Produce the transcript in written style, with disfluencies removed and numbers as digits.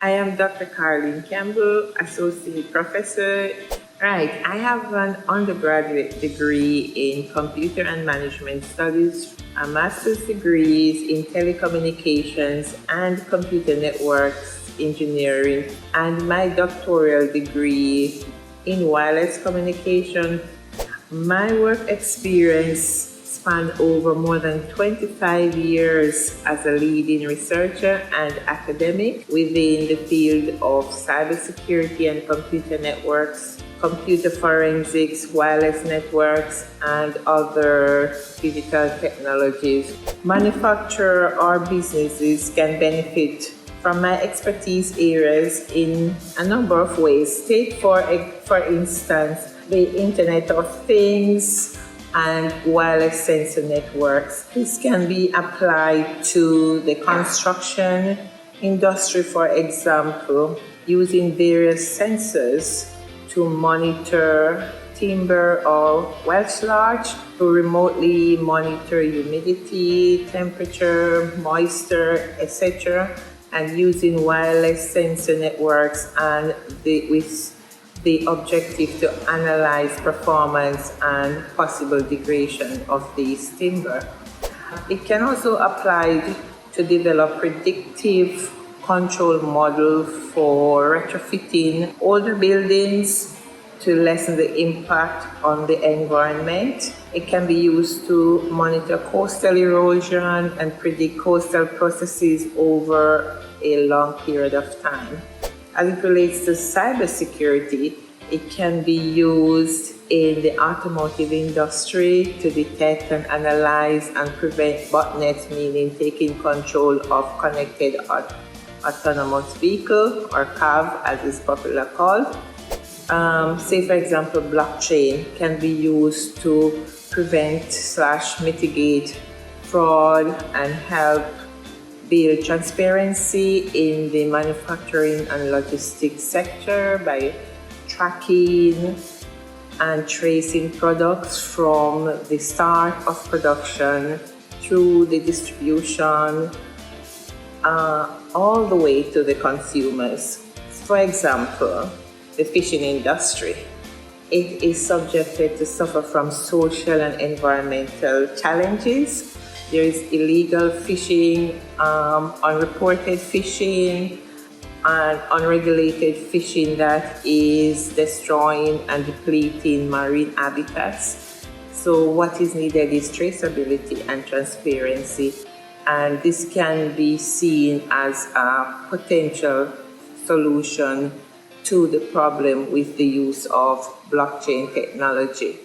I am Dr. Carlene Campbell, Associate Professor. Right, I have an undergraduate degree in Computer and Management Studies, a master's degree in Telecommunications and Computer Networks Engineering, and my doctoral degree in Wireless Communication. My work experience spanned over more than 25 years as a leading researcher and academic within the field of cybersecurity and computer networks, computer forensics, wireless networks, and other digital technologies. Manufacturers or businesses can benefit from my expertise areas in a number of ways. Take, for instance, the Internet of Things and wireless sensor networks. This can be applied to the construction industry, for example, using various sensors to monitor timber or Welsh larch, to remotely monitor humidity, temperature, moisture, etc., and using wireless sensor networks and with the objective to analyze performance and possible degradation of these timber. It can also apply to develop predictive control model for retrofitting older buildings to lessen the impact on the environment. It can be used to monitor coastal erosion and predict coastal processes over a long period of time. As it relates to cybersecurity, it can be used in the automotive industry to detect and analyze and prevent botnets, meaning taking control of connected autonomous vehicle, or CAV as is popularly called. Say for example, blockchain can be used to prevent/mitigate fraud and help build transparency in the manufacturing and logistics sector by tracking and tracing products from the start of production through the distribution, all the way to the consumers. For example, the fishing industry. It is subjected to suffer from social and environmental challenges. There is illegal fishing, unreported fishing, and unregulated fishing that is destroying and depleting marine habitats. So what is needed is traceability and transparency, and this can be seen as a potential solution to the problem with the use of blockchain technology.